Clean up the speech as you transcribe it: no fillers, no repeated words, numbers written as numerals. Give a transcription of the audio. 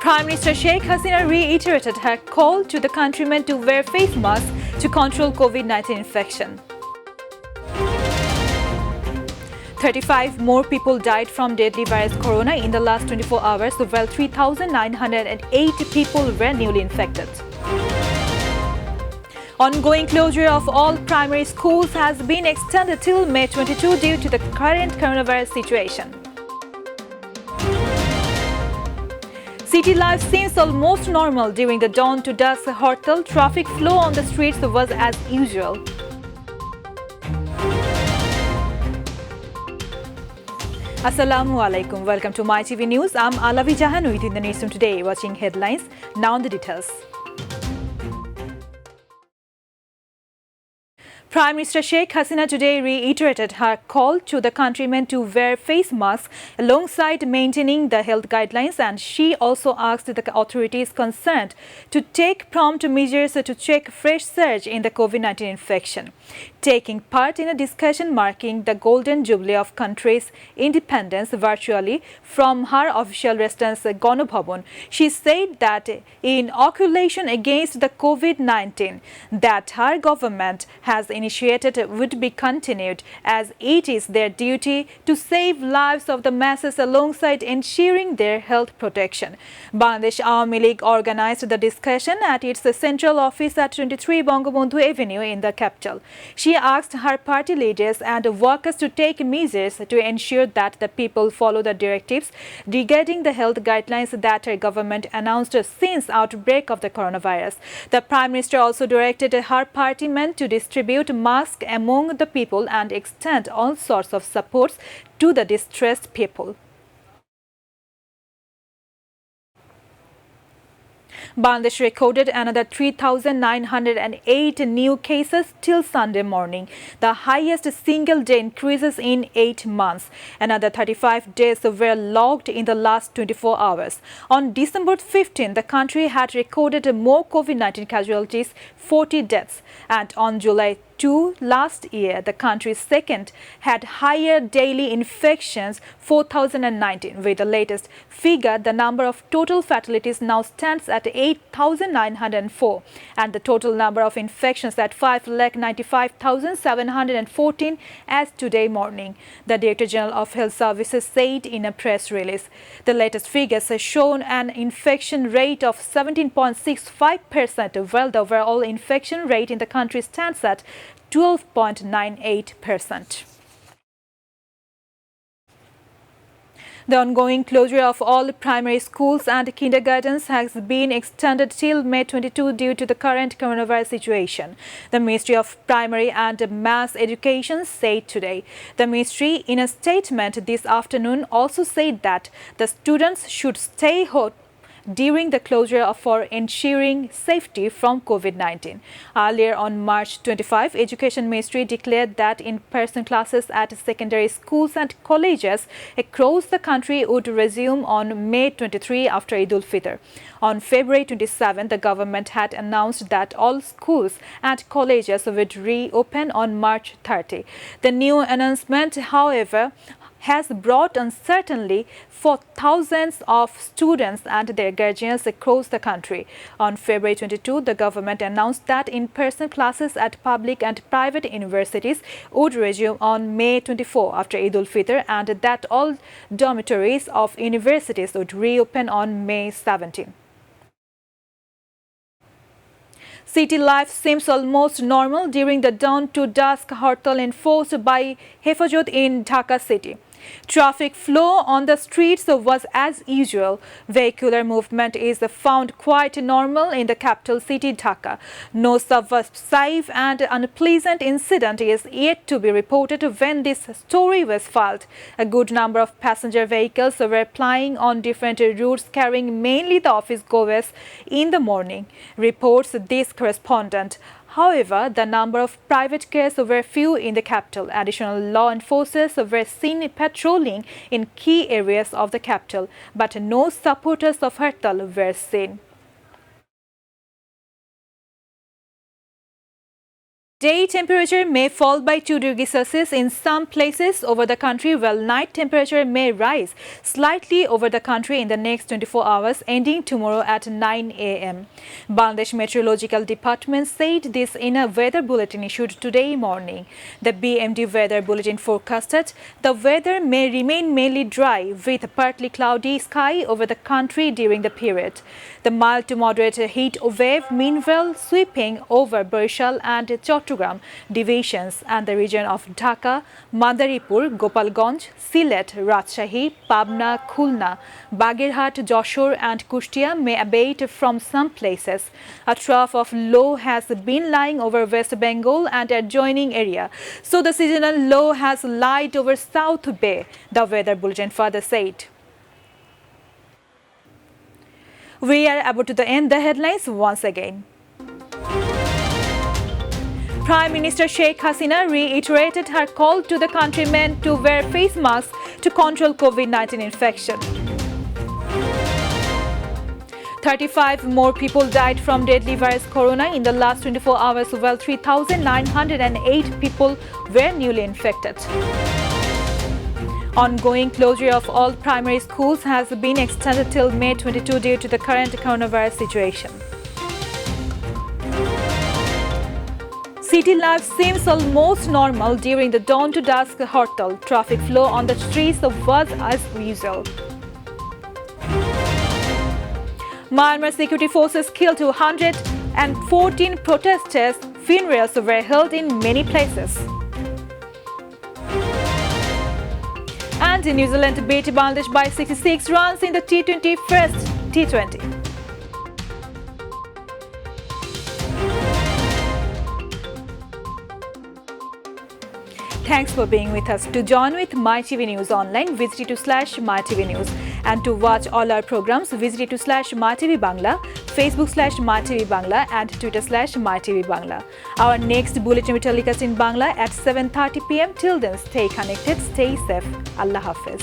Prime Minister Sheikh Hasina reiterated her call to the countrymen to wear face masks to control COVID-19 infection. 35 more people died from deadly virus corona in the last 24 hours, while 3,908 people were newly infected. Ongoing closure of all primary schools has been extended till May 22 due to the current coronavirus situation. City life seems almost normal during the dawn to dusk Hartal. Traffic flow on the streets was as usual. Assalamu alaikum. Welcome to MyTV News. I'm Alavi Jahan with in the newsroom today, watching headlines. Now the details. Prime Minister Sheikh Hasina today reiterated her call to the countrymen to wear face masks alongside maintaining the health guidelines, and she also asked the authorities concerned to take prompt measures to check fresh surge in the COVID-19 infection. Taking part in a discussion marking the golden jubilee of country's independence virtually from her official residence Gana Bhavan, she said that in inoculation against the COVID-19 that her government has initiated would be continued, as it is their duty to save lives of the masses alongside ensuring their health protection. Bangladesh Awami League organized the discussion at its central office at 23 Bangabandhu Avenue in the capital. She asked her party leaders and workers to take measures to ensure that the people follow the directives regarding the health guidelines that her government announced since outbreak of the coronavirus. The Prime Minister also directed her party men to distribute masks among the people and extend all sorts of supports to the distressed people. Bangladesh recorded another 3,908 new cases till Sunday morning, the highest single-day increases in 8 months. Another 35 deaths were logged in the last 24 hours. On December 15, the country had recorded more COVID-19 casualties, 40 deaths, and on July 2 last year, the country's second had higher daily infections, 4,019. With the latest figure, the number of total fatalities now stands at 8,904, and the total number of infections at 5,95,714 as today morning, the Director General of Health Services said in a press release. The latest figures have shown an infection rate of 17.65%, while the overall infection rate in the country stands at 12.98%. The ongoing closure of all primary schools and kindergartens has been extended till May 22 due to the current coronavirus situation, the Ministry of Primary and Mass Education said today. The ministry, in a statement this afternoon, also said that the students should stay home during the closure for ensuring safety from COVID-19. Earlier on March 25, Education Ministry declared that in-person classes at secondary schools and colleges across the country would resume on May 23 after Eid-ul-Fitr. On February 27, the government had announced that all schools and colleges would reopen on March 30. The new announcement, however, has brought uncertainty for thousands of students and their guardians across the country. On February 22, the government announced that in-person classes at public and private universities would resume on May 24 after Eid-ul-Fitr, and that all dormitories of universities would reopen on May 17. City life seems almost normal during the dawn to dusk Hartal enforced by Hefajat in Dhaka city. Traffic flow on the streets was as usual. Vehicular movement is found quite normal in the capital city Dhaka. No subversive and unpleasant incident is yet to be reported when this story was filed. A good number of passenger vehicles were plying on different routes carrying mainly the office goers in the morning, reports this correspondent. However, the number of private cars were few in the capital. Additional law enforcers were seen patrolling in key areas of the capital, but no supporters of Hartal were seen. Day temperature may fall by 2 degrees Celsius in some places over the country, while night temperature may rise slightly over the country in the next 24 hours, ending tomorrow at 9 a.m. Bangladesh Meteorological Department said this in a weather bulletin issued today morning. The BMD weather bulletin forecasted the weather may remain mainly dry with partly cloudy sky over the country during the period. The mild to moderate heat wave meanwhile sweeping over Barishal and Chattogram divisions and the region of Dhaka, Madaripur, Gopalganj, Sylhet, Rajshahi, Pabna, Khulna, Bagirhat, Joshore and Kushtia may abate from some places. A trough of low has been lying over West Bengal and adjoining area, so the seasonal low has lied over South Bay, the weather bulletin further said. We are about to end the headlines once again. Prime Minister Sheikh Hasina reiterated her call to the countrymen to wear face masks to control COVID-19 infection. 35 more people died from deadly virus corona in the last 24 hours, while 3,908 people were newly infected. Ongoing closure of all primary schools has been extended till May 22 due to the current coronavirus situation. City life seems almost normal during the dawn to dusk Hartal. Traffic flow on the streets was as usual. Myanmar security forces killed 214 protesters. Funerals were held in many places. And New Zealand beat Bangladesh by 66 runs in the T20 first T20. Thanks for being with us. To join with MyTV News online, visit /mytv news. And to watch all our programs, visit /mytv Bangla, Facebook /mytv Bangla and Twitter /mytv Bangla. Our next bulletin will telecast in Bangla at 7:30 p.m. Till then, stay connected, stay safe. Allah Hafiz.